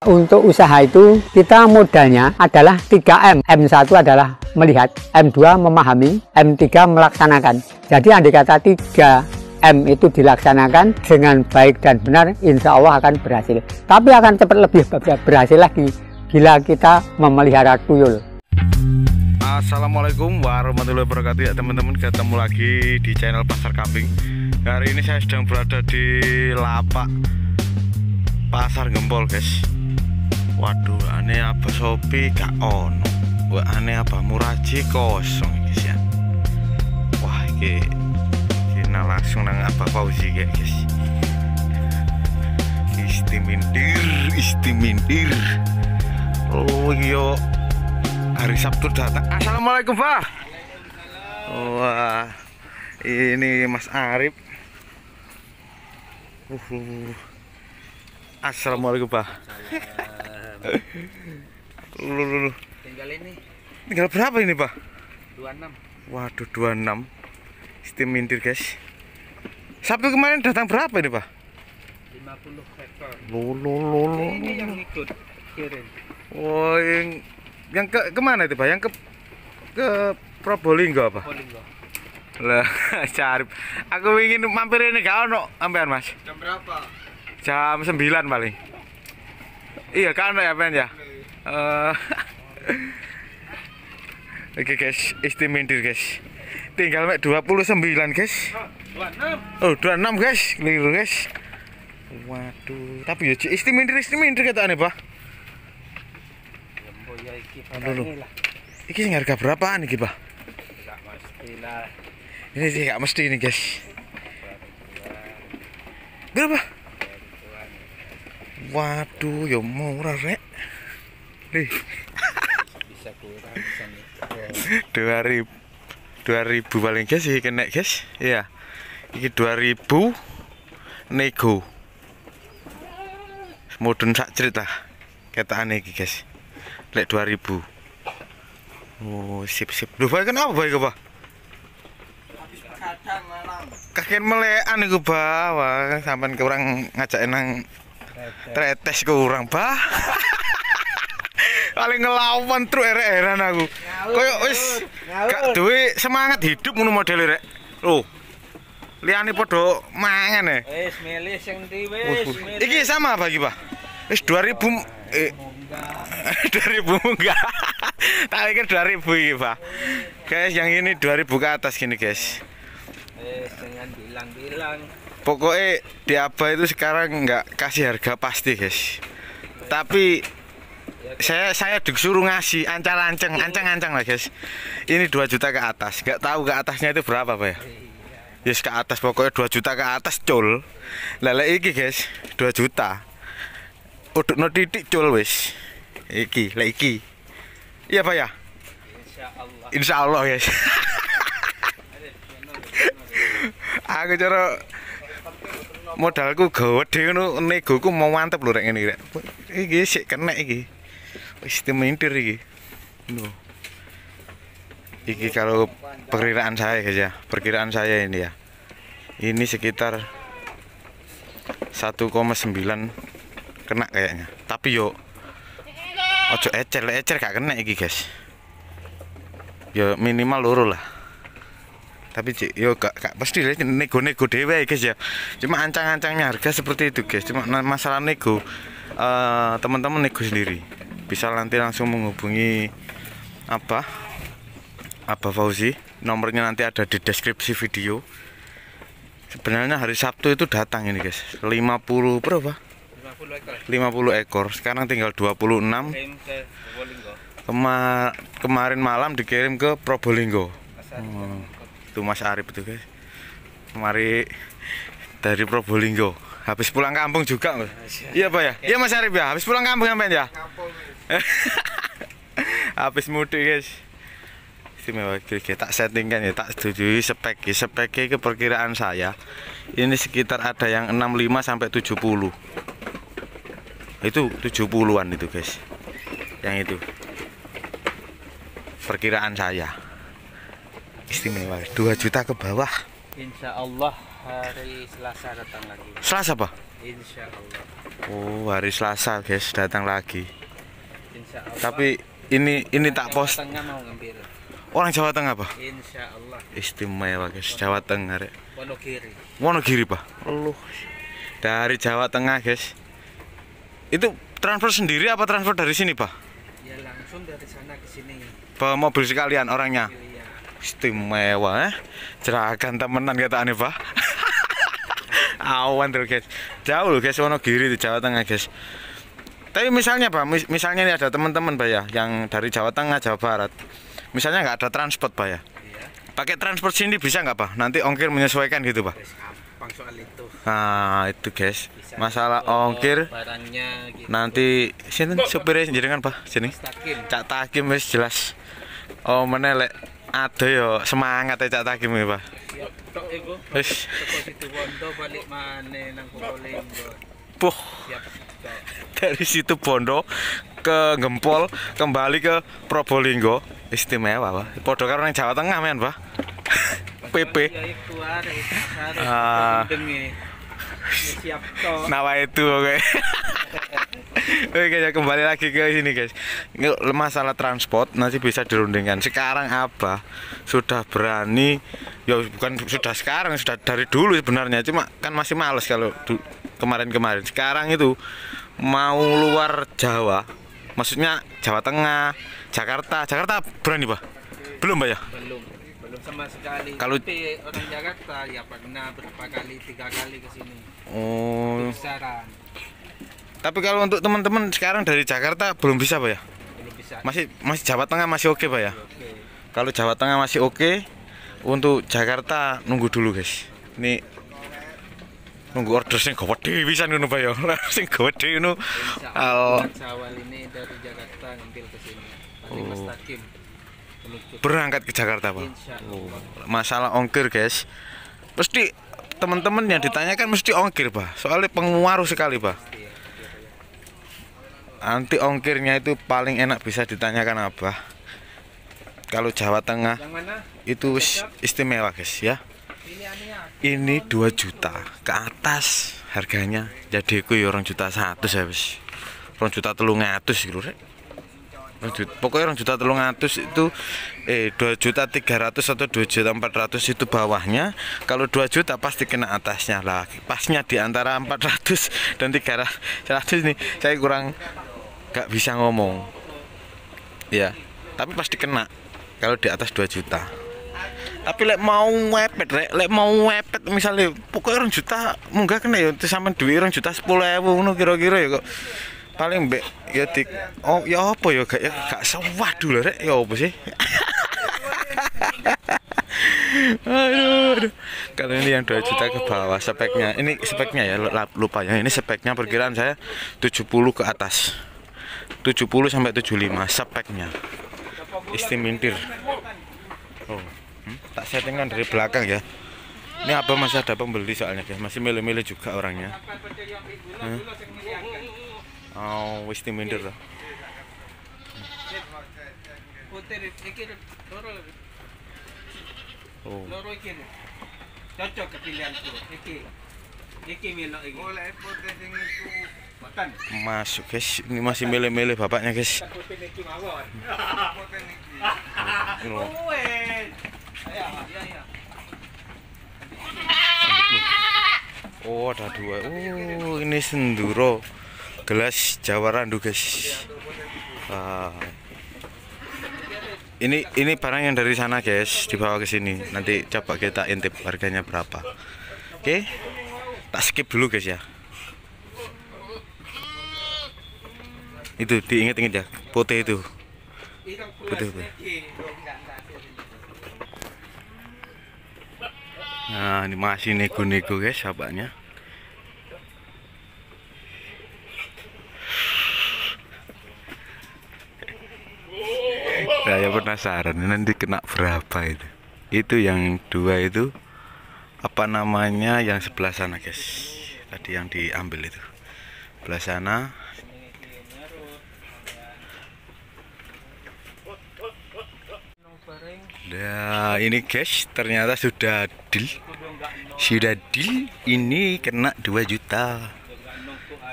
Untuk usaha itu kita modalnya adalah 3M. M1 adalah melihat, M2 memahami, M3 melaksanakan. Jadi andai kata 3M itu dilaksanakan dengan baik dan benar, insya Allah akan berhasil. Tapi akan cepat lebih berhasil lagi bila kita memelihara tuyul. Assalamualaikum warahmatullahi wabarakatuh ya teman-teman, ketemu lagi di channel Pasar Kambing. Hari ini saya sedang berada di lapak Pasar Gempol guys. Waduh, aneh apa Sopi gak ono. Wah, aneh apa Muraji kosong guys ya. Wah, kita langsung nang apa Fauzi guys. Istimindir. Oh iya, hari Sabtu datang. Assalamualaikum Pak. Wah, ini Mas Arif. Assalamualaikum Pak. Tinggal ini. Tinggal berapa ini Pak? 26. Waduh, 26. Istimindir guys. Sabtu kemarin datang berapa ini Pak? 50 ekor. Lolo. Ini yang ikut kirim. Oh, yang ke kemana itu Pak? Yang ke Probolinggo apa? Probolinggo. Lah, Carip. Aku ingin mampir ini gak ono ampean Mas. Jam berapa? Jam 9 paling. Iya kan ya Ben ya. Oke guys, istimindir guys. Tinggal 29 guys. 26. Oh 26 guys, keliru guys. Waduh, tapi ya istimindir katanya Pak. Lembo ya iki Lho. Iki sing harga berapaan iki Pak? Enggak mestilah. Ini sih gak mesti ini guys. Berapa? Waduh, ya murah rek. Nih. Bisa kurang bisa nih. 2000 paling guys iki kena guys. Iya. Iki 2000 nego. Mudun sak cerit lah. Ketane iki guys. Lek 2000. Oh, sip. Duh, bae kenapa bae Pak? Kakek melekan iku bawa sampean kurang ngajak nang tretes kurang bah. Paling ngelawan truk erek-eran aku. Koyo wis gak duwe semangat hidup ngono modele rek. Loh. Liyane padha mangan e. Wis milih sing ndi wis. Iki sama apa iki, Pak? Wis 2000 2000 enggak. Tak pikir 2000 iki, Pak. Guys, yang ini 2000 ke atas gini, guys. Jangan bilang-bilang. Pokoknya di Aba itu sekarang nggak kasih harga pasti guys. Tapi saya disuruh ngasih ancang-ancang lah guys. Ini 2 juta ke atas. Nggak tahu ke atasnya itu berapa Pak ya. Yes ke atas pokoknya 2 juta ke atas cul. Lele iki guys 2 juta. Uduk no titik cul wis. Iki lah iki. Iya Pak ya. Insya Allah guys. Aku cara modalku gede ngono negoku mau mantep lho rek ngene iki rek. Iki sik kena iki. Wis dimintir iki. Lho. Iki kalau perkiraan saya guys ya. Perkiraan saya ini ya. Ini sekitar 1,9 kena kayaknya. Tapi yo ojo ecer gak kena iki guys. Yo minimal loro lah. Tapi yo gak pasti nego-nego dewe guys ya. Cuma ancang-ancangnya harga seperti itu guys. Cuma masalah nego teman-teman nego sendiri. Bisa nanti langsung menghubungi apa Fauzi. Nomornya nanti ada di deskripsi video. Sebenarnya hari Sabtu itu datang ini guys. 50 berapa? 50 ekor. Sekarang tinggal 26. Kemarin malam dikirim ke Probolinggo. Itu Mas Arif itu guys. Kemari dari Probolinggo. Habis pulang kampung juga Mas. Iya Pak ya? Iya Mas Arif ya? Habis pulang kampung sampean ya? Habis mudik guys. Istimewa guys. Tak settingkan ya, tak setujui speknya ke perkiraan saya. Ini sekitar ada yang 65 sampai 70. Itu 70-an itu guys. Yang itu. Perkiraan saya. Istimewa 2 juta ke bawah. Insya Allah hari Selasa datang lagi. Selasa Pak? Insya Allah. Oh, hari Selasa guys datang lagi. Insya Allah. Tapi ini tak Jawa post. Tengah mau ngambil. Orang Jawa Tengah Pak? Insya Allah. Istimewa guys, Jawa Tengah rek. Wonogiri. Wonogiri Pak. Loh. Dari Jawa Tengah guys. Itu transfer sendiri apa transfer dari sini Pak? Ya langsung dari sana ke sini. Bawa mobil sekalian orangnya. Iya. Istimewa Jeragan temenan kata Pak. Awan tuh guys. Jauh loh guys Wonogiri di Jawa Tengah guys. Tapi misalnya Pak, misalnya ini ada teman-teman Pak ya yang dari Jawa Tengah, Jawa Barat. Misalnya nggak ada transport Pak ya. Iya. Pakai transport sini bisa nggak Pak? Nanti ongkir menyesuaikan gitu Pak. Wes gampang soal itu. Nah itu guys. Bisa Masalah dibawa ongkir barangnya gitu. nanti sini supirnya jenengan Pak sini. Takim. Cak Takim wis jelas. Oh menelek ada yo semangat ya Cak Takim ya Pak. Siap tok iku. Wis. Teko situ Bondo balik maneh nang Probolinggo. Puh. Siap tok. Dari situ Bondo ke Gempol kembali ke Probolinggo. Istimewa Pak. Podo karo nang Jawa Tengah men Pak. PP. Ya iku arek pasar. Ah. Siap tok. Nawa itu oke. Oke ya kembali lagi ke sini guys. Ini masalah transport nanti bisa dirundingkan. Sekarang apa? Sudah berani ya bukan sudah sekarang, sudah dari dulu sebenarnya. Cuma kan masih males kalau kemarin-kemarin. Sekarang itu mau luar Jawa. Maksudnya Jawa Tengah, Jakarta. Jakarta berani, Pak? Belum, Pak ya? Belum sama sekali. Kalau- Tapi orang Jakarta ya pernah berapa kali, 3 kali ke sini. Oh. Besaran Tapi kalau untuk teman-teman sekarang dari Jakarta belum bisa, Pak ya? belum bisa. Masih Jawa Tengah masih oke, Pak ya? Oke. Kalau Jawa Tengah masih oke, untuk Jakarta nunggu dulu guys. Ini nunggu order sing gede bisa ngono Pak ya. Sing gede ngono. Insya Al Allah Jawa ini dari Jakarta ngambil ke sini. Paling Mas Takim menuju. berangkat ke Jakarta, Pak. Insya Allah. Masalah ongkir, guys. Mesti teman-teman yang ditanyakan mesti ongkir, Pak. Soalnya pengaruh sekali, Pak. Iya. Nanti ongkirnya itu paling enak bisa ditanyakan apa? Kalau Jawa Tengah Yang mana? itu istimewa, guys ya. Ini Ini 2 juta ke atas harganya. Jadi aku ya 2.100.000 ya wis. 2.300.000 gitu rek. Pokoknya 2.300.000 itu 2.300.000 atau 2.400.000 itu bawahnya. Kalau 2 juta pasti kena atasnya lah. Pasnya di antara 400 dan 300 nih. Saya kurang gak bisa ngomong. Ya, tapi pasti kena kalau di atas 2 juta. Tapi lek mau wepet rek, lek mau wepet misalnya pokoknya 2 juta munggah kena ya sampean duit 2.10.000 ngono kira-kira ya kok. Paling mbek ya oh ya apa ya gak sewah dulu rek ya apa sih. Aduh. Kalau ini yang 2 juta ke bawah speknya. Ini speknya ya lupa ya. Ini speknya perkiraan saya 70 ke atas. 70 sampai 75 speknya. Istimintir. Oh. Tak settingan dari belakang ya. Ini apa masih ada pembeli soalnya guys. Masih milih-milih juga orangnya. Oh, wis timindir lah. Oh. Loro iki. Cocok ke pilihanku. Iki melok iki. Oleh putih sing iku. Makan. Masuk guys. Ini masih milih-milih bapaknya guys. Putih iki mawon. Putih iki. Ini loh. Ya. Oh ada 2. Oh ini Senduro. Gelas Jawa Randu guys. Ini barang yang dari sana guys, dibawa ke sini. Nanti coba kita intip harganya berapa. Oke. Tak skip dulu guys ya. Itu diinget-inget ya, putih itu. Putih. Nah, ini masih nego-nego guys sahabatnya. Saya penasaran nanti kena berapa itu. Itu yang 2 itu apa namanya yang sebelah sana guys. Tadi yang diambil itu. Sebelah sana. Nah, ini guys ternyata sudah deal. Ini kena 2 juta.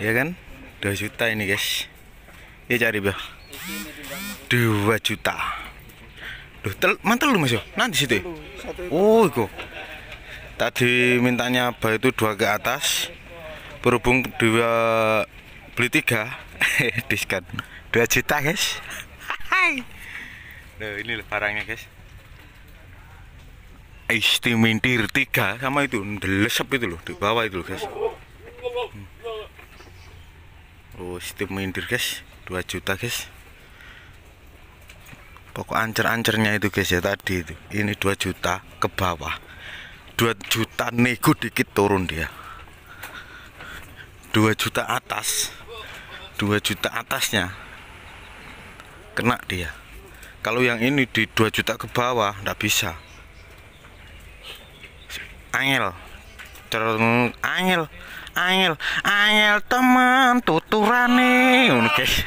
Ya kan? 2 juta ini guys. Ya cari bah. 2 juta. Loh, mantel lu Mas yo. Nanti situ. Oh, iku. Tadi mintanya bah itu 2 ke atas. Berhubung 2 beli 3 diskon 2 juta guys. Nah, ini loh barangnya guys. Istimintir 3 sama itu ndelesep itu loh di bawah itu loh guys. Oh, istimintir guys, 2 juta guys. Pokok ancer-ancernya itu guys ya tadi itu. Ini 2 juta ke bawah. 2 juta nego dikit turun dia. 2 juta atas. 2 juta atasnya kena dia. Kalau yang ini di 2 juta ke bawah ndak bisa. Angel. Angel teman tuturane ngono guys.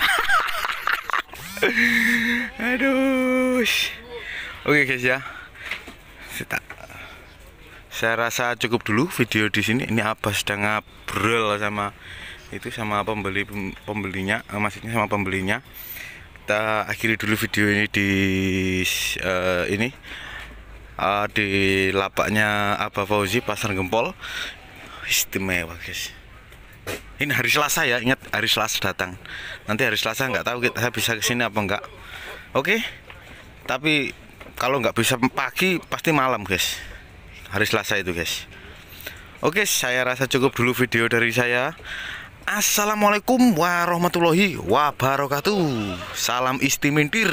Aduh. Oke guys ya. Saya rasa cukup dulu video di sini. Ini apa sedang ngobrol sama itu sama pembelinya, maksudnya sama pembelinya. Kita akhiri dulu video ini di di lapaknya Abah Fauzi Pasar Gempol. Istimewa guys. Ini hari Selasa ya, ingat hari Selasa datang. Nanti hari Selasa nggak tahu kita bisa kesini apa enggak. Oke. Tapi kalau nggak bisa pagi pasti malam guys. Hari Selasa itu guys. Oke, saya rasa cukup dulu video dari saya. Assalamualaikum warahmatullahi wabarakatuh. Salam istimintir.